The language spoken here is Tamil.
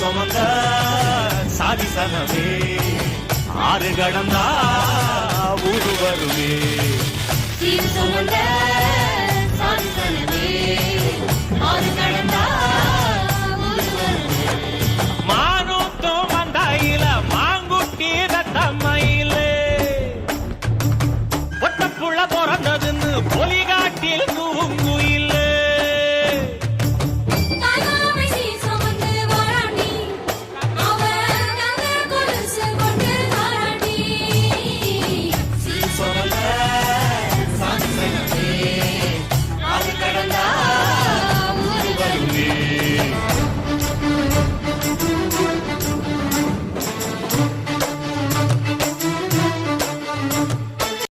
சுமந்த சாதிசனமே ஆறு கடந்தா ஊரு வருமே சீர் சுமந்த சாதிசனமே ஆறு கடந்தா ஊரு வருமே மானூத்தும் மந்தாயில மாங்குட்டி தத்தம்மையில ஒட்டப்புள்ள பிறந்ததுன்னு பொலிகாட்டில் தூங்குயில